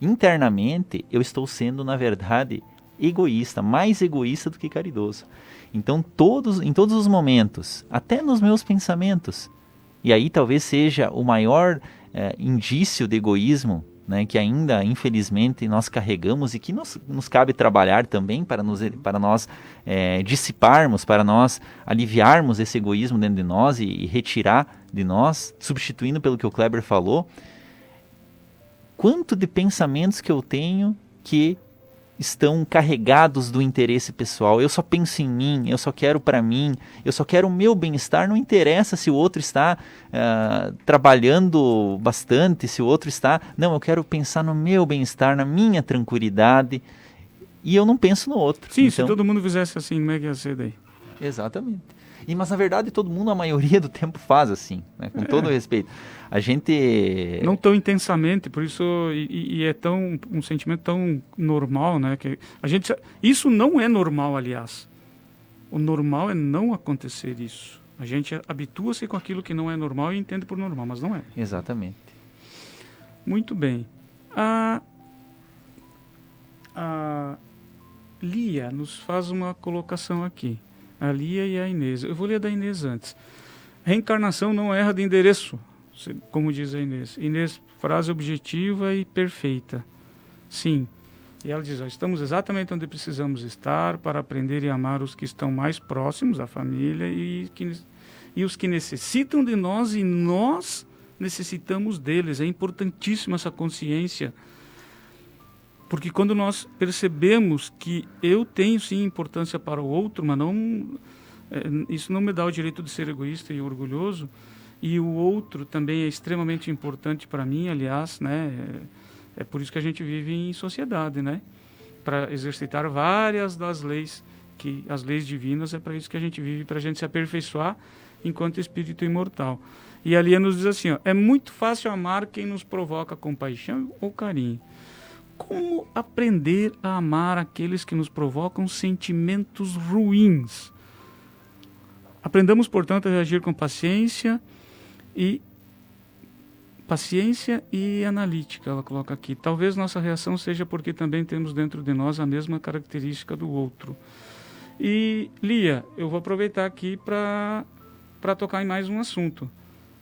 internamente eu estou sendo, na verdade, egoísta, mais egoísta do que caridoso. Então, em todos os momentos, até nos meus pensamentos, e aí talvez seja o maior indício de egoísmo, né, que ainda, infelizmente, nós carregamos e que nos cabe trabalhar também para nós dissiparmos, para nós aliviarmos esse egoísmo dentro de nós e retirar de nós, substituindo pelo que o Kleber falou. Quanto de pensamentos que eu tenho que estão carregados do interesse pessoal. Eu só penso em mim, eu só quero para mim, eu só quero o meu bem-estar. Não interessa se o outro está trabalhando bastante, se o outro está... Não, eu quero pensar no meu bem-estar, na minha tranquilidade, e eu não penso no outro. Sim, então, se todo mundo fizesse assim, como é que ia ser daí? Exatamente. Mas na verdade todo mundo, a maioria do tempo, faz assim, né? Com todo o respeito. A gente... Não tão intensamente, por isso, e é tão um sentimento tão normal, né? Que a gente, isso não é normal, aliás. O normal é não acontecer isso. A gente habitua-se com aquilo que não é normal e entende por normal, mas não é. Exatamente. Muito bem. A Lia nos faz uma colocação aqui. A Lia e a Inês. Eu vou ler a da Inês antes. Reencarnação não erra de endereço, como diz a Inês. Inês, frase objetiva e perfeita. Sim. E ela diz, estamos exatamente onde precisamos estar para aprender e amar os que estão mais próximos, a família, e os que necessitam de nós, e nós necessitamos deles. É importantíssima essa consciência. Porque quando nós percebemos que eu tenho sim importância para o outro, mas isso não me dá o direito de ser egoísta e orgulhoso, e o outro também é extremamente importante para mim, aliás, né? É por isso que a gente vive em sociedade, né? Para exercitar várias das leis, que as leis divinas, é para isso que a gente vive, para a gente se aperfeiçoar enquanto espírito imortal. E a Lia nos diz assim, é muito fácil amar quem nos provoca compaixão ou carinho. Como aprender a amar aqueles que nos provocam sentimentos ruins? Aprendamos, portanto, a reagir com paciência e analítica, ela coloca aqui. Talvez nossa reação seja porque também temos dentro de nós a mesma característica do outro. E, Lia, eu vou aproveitar aqui para tocar em mais um assunto.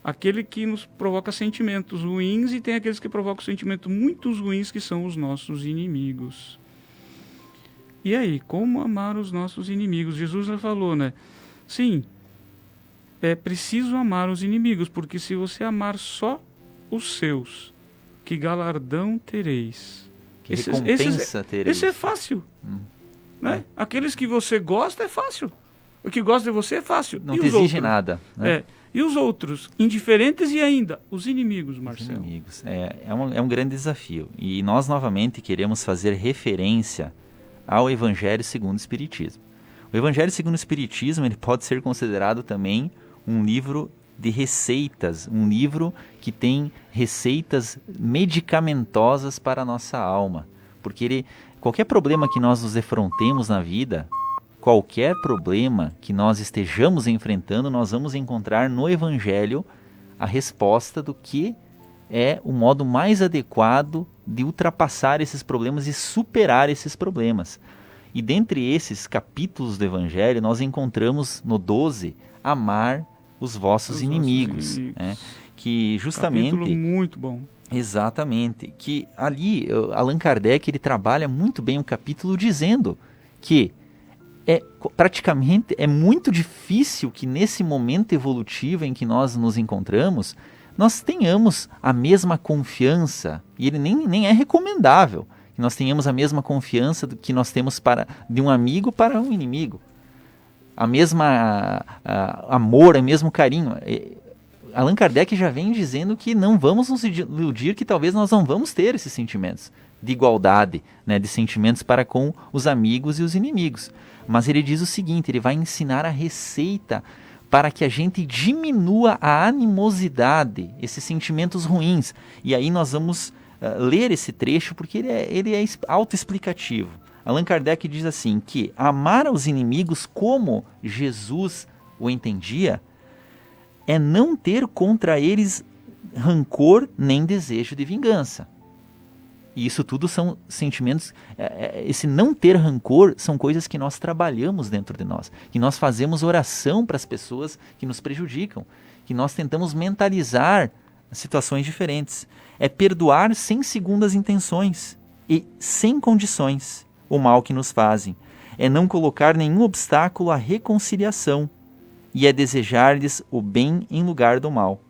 Aquele que nos provoca sentimentos ruins, e tem aqueles que provocam sentimentos muito ruins, que são os nossos inimigos. E aí, como amar os nossos inimigos? Jesus já falou, né? Sim, é preciso amar os inimigos, porque se você amar só os seus, que galardão tereis? Que recompensa tereis? Esse é fácil. Né? Aqueles que você gosta é fácil. O que gosta de você é fácil. Não te exige nada. Né? E os outros, indiferentes, e ainda os inimigos, Marcelo. Os inimigos. É um grande desafio. E nós, novamente, queremos fazer referência ao Evangelho segundo o Espiritismo. O Evangelho segundo o Espiritismo, ele pode ser considerado também um livro de receitas, um livro que tem receitas medicamentosas para a nossa alma. Porque qualquer problema que nós nos defrontemos na vida, qualquer problema que nós estejamos enfrentando, nós vamos encontrar no Evangelho a resposta do que é o modo mais adequado de ultrapassar esses problemas e superar esses problemas. E dentre esses capítulos do Evangelho, nós encontramos no 12, amar os vossos inimigos. Né? Que justamente... Capítulo muito bom. Exatamente. Que ali, Allan Kardec, ele trabalha muito bem o capítulo dizendo que praticamente é muito difícil que nesse momento evolutivo em que nós nos encontramos, nós tenhamos a mesma confiança, e ele nem é recomendável que nós tenhamos a mesma confiança que nós temos de um amigo para um inimigo. A mesma amor, o mesmo carinho. Allan Kardec já vem dizendo que não vamos nos iludir, que talvez nós não vamos ter esses sentimentos de igualdade, né, de sentimentos para com os amigos e os inimigos. Mas ele diz o seguinte, ele vai ensinar a receita para que a gente diminua a animosidade, esses sentimentos ruins. E aí nós vamos ler esse trecho porque ele é autoexplicativo. Allan Kardec diz assim, que amar aos inimigos como Jesus o entendia é não ter contra eles rancor nem desejo de vingança. E isso tudo são sentimentos, esse não ter rancor são coisas que nós trabalhamos dentro de nós, que nós fazemos oração para as pessoas que nos prejudicam, que nós tentamos mentalizar situações diferentes. É perdoar sem segundas intenções e sem condições o mal que nos fazem. É não colocar nenhum obstáculo à reconciliação e é desejar-lhes o bem em lugar do mal.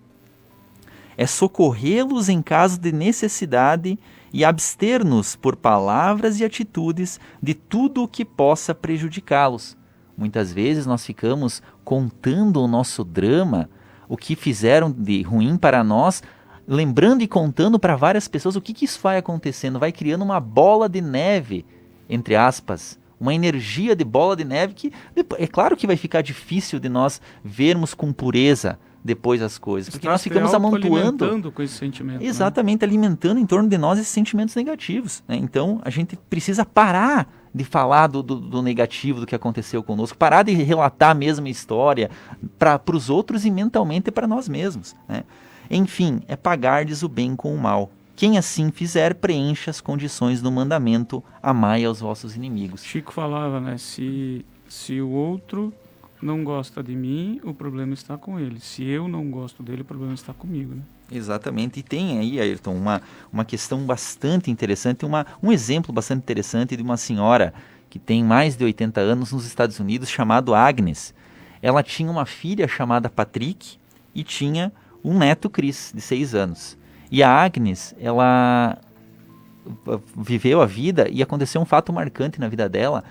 É socorrê-los em caso de necessidade e abster-nos por palavras e atitudes de tudo o que possa prejudicá-los. Muitas vezes nós ficamos contando o nosso drama, o que fizeram de ruim para nós, lembrando e contando para várias pessoas o que isso vai acontecendo, vai criando uma bola de neve, entre aspas, uma energia de bola de neve que é claro que vai ficar difícil de nós vermos com pureza depois as coisas, porque nós ficamos amontoando com esse sentimento, exatamente, né? Alimentando em torno de nós esses sentimentos negativos, né? Então a gente precisa parar de falar do negativo, do que aconteceu conosco, parar de relatar a mesma história para os outros e mentalmente para nós mesmos, né? Enfim, é pagardes o bem com o mal. Quem assim fizer, preencha as condições do mandamento, amai aos vossos inimigos. Chico falava, né? Se o outro não gosta de mim, o problema está com ele. Se eu não gosto dele, o problema está comigo, né? Exatamente. E tem aí, Ayrton, uma questão bastante interessante, um exemplo bastante interessante de uma senhora que tem mais de 80 anos nos Estados Unidos, chamada Agnes. Ela tinha uma filha chamada Patrick e tinha um neto, Chris, de 6 anos. E a Agnes, ela viveu a vida e aconteceu um fato marcante na vida dela,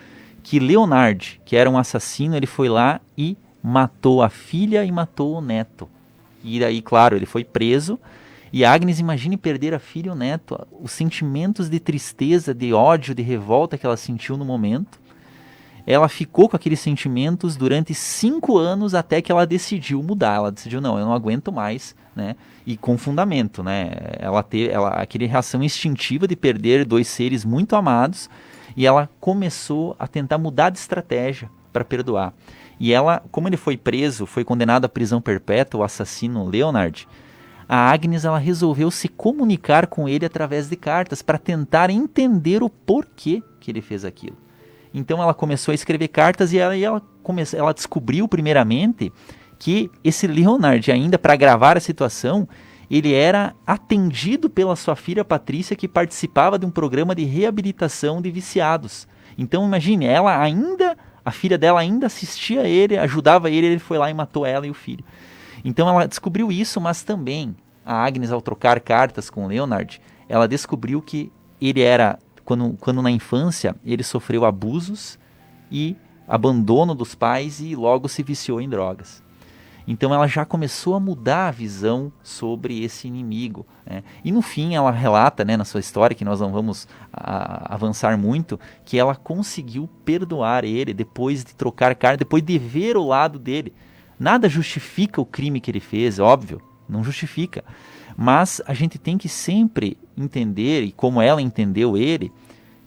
que Leonard, que era um assassino, ele foi lá e matou a filha e matou o neto. E daí, claro, ele foi preso. E a Agnes, imagine perder a filha e o neto, os sentimentos de tristeza, de ódio, de revolta que ela sentiu no momento. Ela ficou com aqueles sentimentos durante 5 anos até que ela decidiu mudar. Ela decidiu, não, eu não aguento mais, né? E com fundamento, né? Ela teve aquela reação instintiva de perder 2 seres muito amados e ela começou a tentar mudar de estratégia para perdoar. E ela, como ele foi preso, foi condenado à prisão perpétua, o assassino Leonard, a Agnes ela resolveu se comunicar com ele através de cartas para tentar entender o porquê que ele fez aquilo. Então ela começou a escrever cartas e ela descobriu primeiramente que esse Leonard, ainda para agravar a situação, ele era atendido pela sua filha Patrícia, que participava de um programa de reabilitação de viciados. Então imagine, a filha dela ainda assistia a ele, ajudava ele foi lá e matou ela e o filho. Então ela descobriu isso, mas também a Agnes, ao trocar cartas com o Leonard, ela descobriu que ele era... Quando na infância ele sofreu abusos e abandono dos pais e logo se viciou em drogas. Então ela já começou a mudar a visão sobre esse inimigo, né? E no fim ela relata, né, na sua história, que nós não vamos avançar muito, que ela conseguiu perdoar ele depois de trocar carta, depois de ver o lado dele. Nada justifica o crime que ele fez, óbvio, não justifica. Mas a gente tem que sempre entender, e como ela entendeu ele,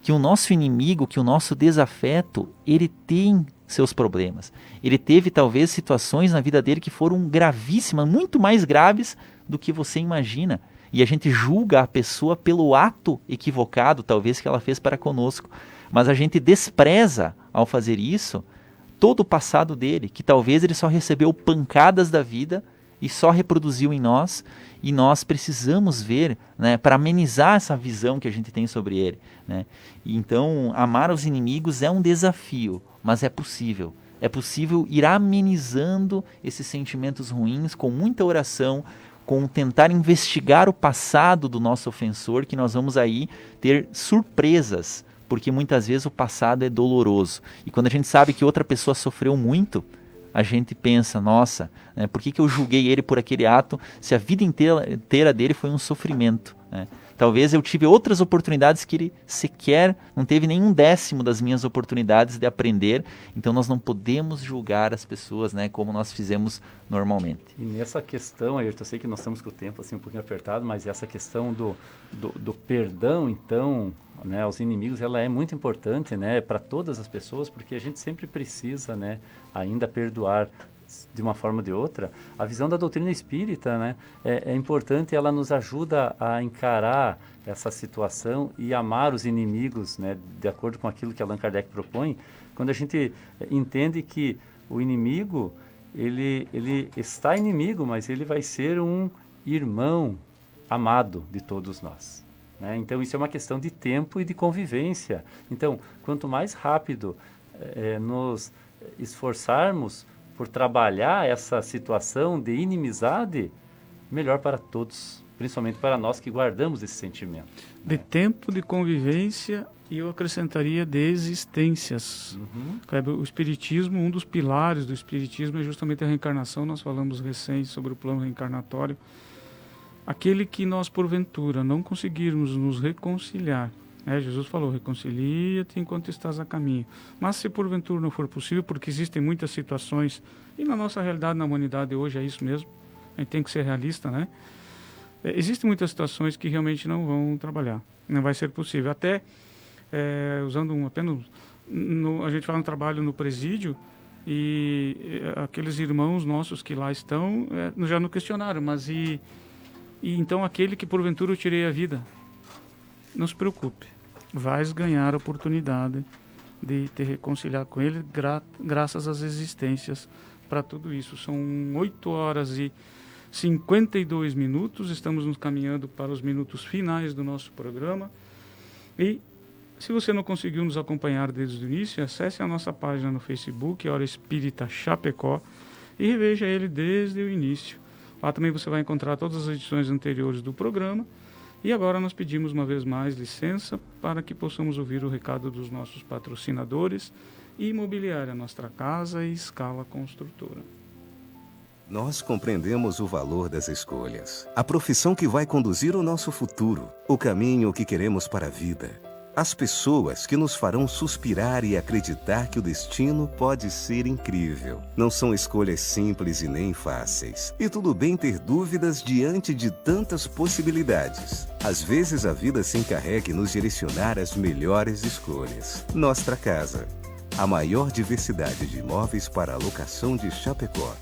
que o nosso inimigo, que o nosso desafeto, ele tem seus problemas. Ele teve talvez situações na vida dele que foram gravíssimas, muito mais graves do que você imagina. E a gente julga a pessoa pelo ato equivocado, talvez, que ela fez para conosco. Mas a gente despreza, ao fazer isso, todo o passado dele, que talvez ele só recebeu pancadas da vida e só reproduziu em nós, e nós precisamos ver, né, para amenizar essa visão que a gente tem sobre ele, né? Então, amar os inimigos é um desafio, mas é possível. É possível ir amenizando esses sentimentos ruins com muita oração, com tentar investigar o passado do nosso ofensor, que nós vamos aí ter surpresas, porque muitas vezes o passado é doloroso. E quando a gente sabe que outra pessoa sofreu muito, a gente pensa, nossa, né, por que eu julguei ele por aquele ato se a vida inteira dele foi um sofrimento, né? Talvez eu tive outras oportunidades que ele sequer não teve nenhum décimo das minhas oportunidades de aprender. Então nós não podemos julgar as pessoas, né, como nós fizemos normalmente. E nessa questão, Ayrton, eu sei que nós estamos com o tempo assim, um pouquinho apertado, mas essa questão do perdão, então, né, aos inimigos, ela é muito importante, né, para todas as pessoas, porque a gente sempre precisa, né, ainda perdoar de uma forma ou de outra, a visão da doutrina espírita, né, é importante, ela nos ajuda a encarar essa situação e amar os inimigos, né, de acordo com aquilo que Allan Kardec propõe, quando a gente entende que o inimigo, ele está inimigo, mas ele vai ser um irmão amado de todos nós. Né? Então, isso é uma questão de tempo e de convivência. Então, quanto mais rápido nos esforçarmos por trabalhar essa situação de inimizade, melhor para todos, principalmente para nós que guardamos esse sentimento. De tempo, de convivência, e eu acrescentaria de existências. Kleber, o Espiritismo, um dos pilares do Espiritismo é justamente a reencarnação. Nós falamos recém sobre o plano reencarnatório. Aquele que nós, porventura, não conseguirmos nos reconciliar, Jesus falou, reconcilia-te enquanto estás a caminho. Mas se porventura não for possível, porque existem muitas situações, e na nossa realidade, na humanidade hoje é isso mesmo, a gente tem que ser realista, né? Existem muitas situações que realmente não vão trabalhar, não vai ser possível. Até, usando apenas, a gente fala um trabalho no presídio, e aqueles irmãos nossos que lá estão, já não questionaram, mas e então aquele que porventura eu tirei a vida, não se preocupe, vais ganhar a oportunidade de te reconciliar com ele graças às existências para tudo isso. São 8h52, estamos nos caminhando para os minutos finais do nosso programa. E se você não conseguiu nos acompanhar desde o início, acesse a nossa página no Facebook, Hora Espírita Chapecó, e reveja ele desde o início. Lá também você vai encontrar todas as edições anteriores do programa. E agora nós pedimos uma vez mais licença para que possamos ouvir o recado dos nossos patrocinadores e Imobiliária Nossa Casa e Escala Construtora. Nós compreendemos o valor das escolhas, a profissão que vai conduzir o nosso futuro, o caminho que queremos para a vida. As pessoas que nos farão suspirar e acreditar que o destino pode ser incrível. Não são escolhas simples e nem fáceis. E tudo bem ter dúvidas diante de tantas possibilidades. Às vezes a vida se encarrega em nos direcionar às melhores escolhas. Nossa Casa, a maior diversidade de imóveis para alocação de Chapecó.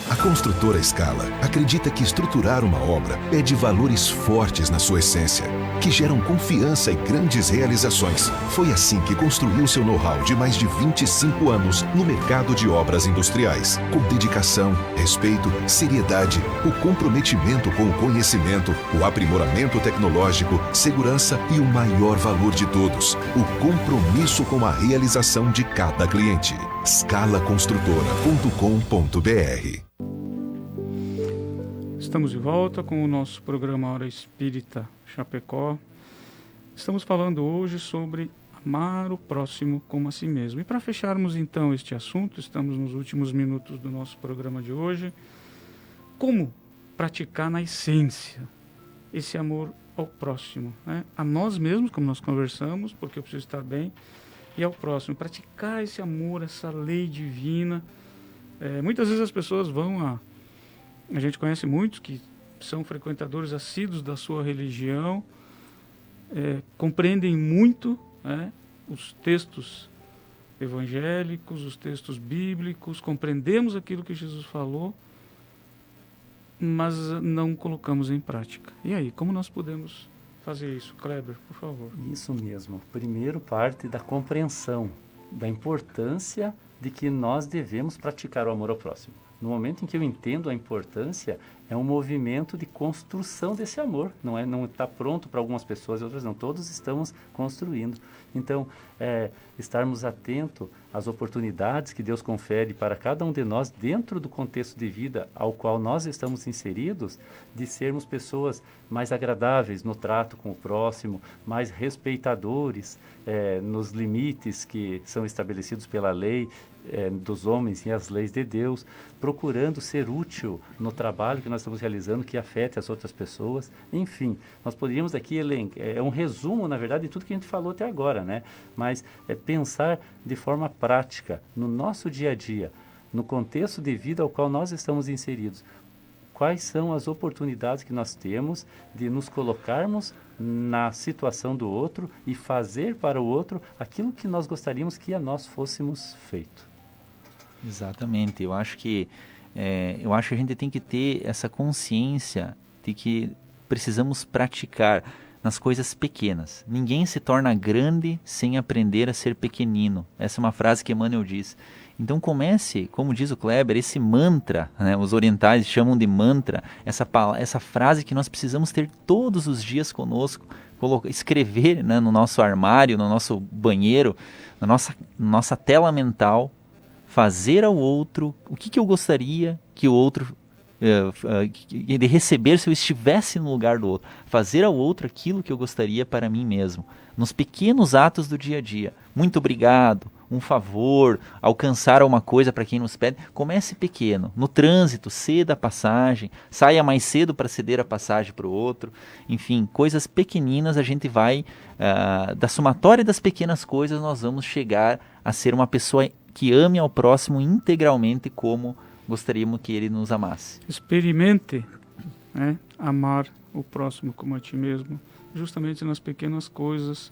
A construtora Scala acredita que estruturar uma obra é de valores fortes na sua essência, que geram confiança e grandes realizações. Foi assim que construiu seu know-how de mais de 25 anos no mercado de obras industriais. Com dedicação, respeito, seriedade, o comprometimento com o conhecimento, o aprimoramento tecnológico, segurança e o maior valor de todos, o compromisso com a realização de cada cliente. scalaconstrutora.com.br. Estamos de volta com o nosso programa Hora Espírita Chapecó. Estamos falando hoje sobre amar o próximo como a si mesmo. E para fecharmos então este assunto, estamos nos últimos minutos do nosso programa de hoje. Como praticar na essência esse amor ao próximo, né? A nós mesmos, como nós conversamos, porque eu preciso estar bem, e ao próximo. Praticar esse amor, essa lei divina. Muitas vezes as pessoas vão a gente conhece muitos que são frequentadores assíduos da sua religião, compreendem muito os textos evangélicos, os textos bíblicos, compreendemos aquilo que Jesus falou, mas não colocamos em prática. E aí, como nós podemos fazer isso? Kleber, por favor. Isso mesmo. Primeiro parte da compreensão da importância de que nós devemos praticar o amor ao próximo. No momento em que eu entendo a importância, é um movimento de construção desse amor. Não está pronto para algumas pessoas e outras não. Todos estamos construindo. Então, estarmos atentos às oportunidades que Deus confere para cada um de nós dentro do contexto de vida ao qual nós estamos inseridos, de sermos pessoas mais agradáveis no trato com o próximo, mais respeitadores nos limites que são estabelecidos pela lei, dos homens e as leis de Deus, procurando ser útil no trabalho que nós estamos realizando, que afete as outras pessoas. Enfim, nós poderíamos aqui um resumo, na verdade, de tudo que a gente falou até agora, né? Mas pensar de forma prática, no nosso dia a dia, no contexto de vida ao qual nós estamos inseridos. Quais são as oportunidades que nós temos de nos colocarmos na situação do outro e fazer para o outro aquilo que nós gostaríamos que a nós fôssemos feito. Exatamente. Eu acho que a gente tem que ter essa consciência de que precisamos praticar nas coisas pequenas. Ninguém se torna grande sem aprender a ser pequenino. Essa é uma frase que Emmanuel diz. Então comece, como diz o Kleber, esse mantra, né? Os orientais chamam de mantra, essa frase que nós precisamos ter todos os dias conosco, escrever, né, no nosso armário, no nosso banheiro, na nossa tela mental, fazer ao outro o que eu gostaria que o outro de receber se eu estivesse no lugar do outro, fazer ao outro aquilo que eu gostaria para mim mesmo, nos pequenos atos do dia a dia. Muito obrigado, um favor, alcançar alguma coisa para quem nos pede. Comece pequeno, no trânsito, ceda a passagem, saia mais cedo para ceder a passagem para o outro. Enfim, coisas pequeninas a gente vai, da somatória das pequenas coisas, nós vamos chegar a ser uma pessoa que ame ao próximo integralmente como gostaríamos que ele nos amasse. Experimente, né, amar o próximo como a ti mesmo, justamente nas pequenas coisas,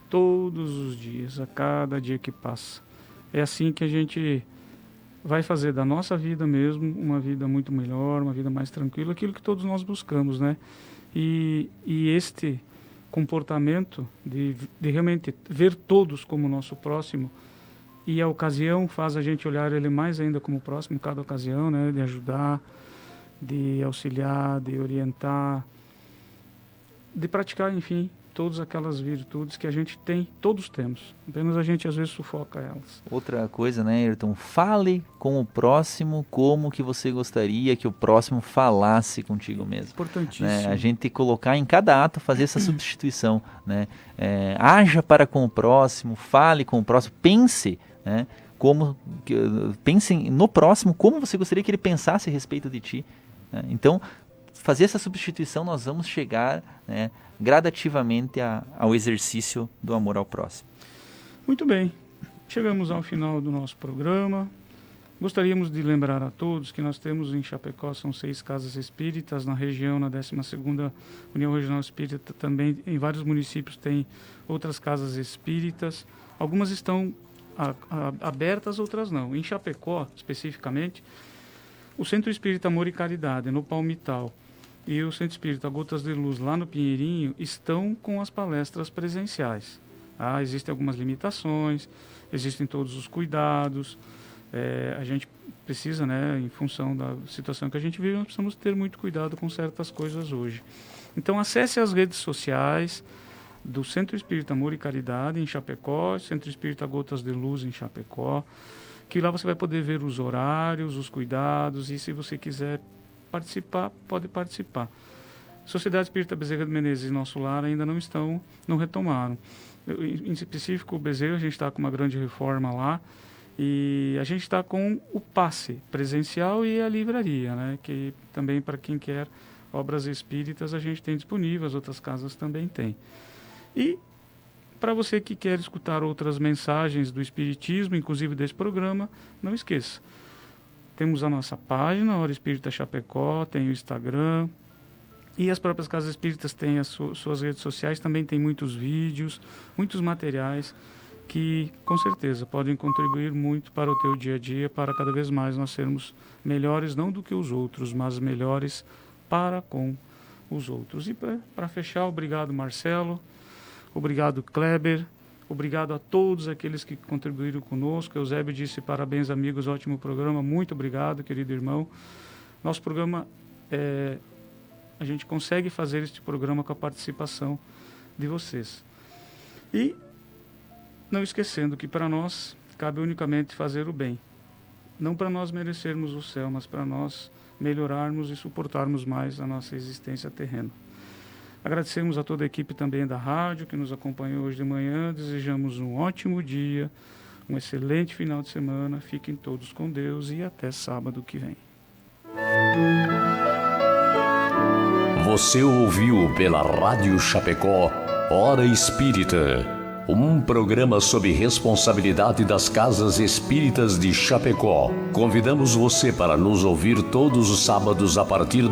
todos os dias, a cada dia que passa. É assim que a gente vai fazer da nossa vida mesmo uma vida muito melhor, uma vida mais tranquila, aquilo que todos nós buscamos, né? E este comportamento de realmente ver todos como nosso próximo, e a ocasião faz a gente olhar ele mais ainda como próximo, cada ocasião, né? De ajudar, de auxiliar, de orientar, de praticar, enfim, todas aquelas virtudes que a gente tem, todos temos. Apenas a gente às vezes sufoca elas. Outra coisa, né, Ayrton? Fale com o próximo como que você gostaria que o próximo falasse contigo mesmo. Importantíssimo. Né? A gente colocar em cada ato, fazer essa substituição, né? Haja para com o próximo, fale com o próximo, pense, né? Pense no próximo como você gostaria que ele pensasse a respeito de ti, né? Então, fazer essa substituição, nós vamos chegar, né, gradativamente ao exercício do amor ao próximo. Muito bem, chegamos ao final do nosso programa. Gostaríamos de lembrar a todos que nós temos em Chapecó, são 6 casas espíritas, na região, na 12ª União Regional Espírita, também em vários municípios tem outras casas espíritas. Algumas estão abertas, outras não. Em Chapecó, especificamente, o Centro Espírita Amor e Caridade, no Palmital, e o Centro Espírita Gotas de Luz, lá no Pinheirinho, estão com as palestras presenciais. Existem algumas limitações, existem todos os cuidados. A gente precisa, né, em função da situação que a gente vive, nós precisamos ter muito cuidado com certas coisas hoje. Então, acesse as redes sociais do Centro Espírita Amor e Caridade, em Chapecó, Centro Espírita Gotas de Luz, em Chapecó, que lá você vai poder ver os horários, os cuidados, e se você quiser participar, pode participar. Sociedade Espírita Bezerra de Menezes e Nosso Lar ainda não retomaram. Em específico, o Bezerra, a gente está com uma grande reforma lá, e a gente está com o passe presencial e a livraria, né, que também para quem quer obras espíritas a gente tem disponível, as outras casas também têm. E para você que quer escutar outras mensagens do Espiritismo, inclusive desse programa, não esqueça. Temos a nossa página, Hora Espírita Chapecó, tem o Instagram, e as próprias casas espíritas têm as suas redes sociais, também tem muitos vídeos, muitos materiais que, com certeza, podem contribuir muito para o teu dia a dia, para cada vez mais nós sermos melhores, não do que os outros, mas melhores para com os outros. E para fechar, obrigado, Marcelo. Obrigado, Kleber. Obrigado a todos aqueles que contribuíram conosco. Eusébio disse parabéns, amigos, ótimo programa. Muito obrigado, querido irmão. Nosso programa, a gente consegue fazer este programa com a participação de vocês. E não esquecendo que para nós cabe unicamente fazer o bem. Não para nós merecermos o céu, mas para nós melhorarmos e suportarmos mais a nossa existência terrena. Agradecemos a toda a equipe também da rádio que nos acompanhou hoje de manhã. Desejamos um ótimo dia, um excelente final de semana. Fiquem todos com Deus e até sábado que vem. Você ouviu pela Rádio Chapecó, Hora Espírita, um programa sob responsabilidade das Casas Espíritas de Chapecó. Convidamos você para nos ouvir todos os sábados a partir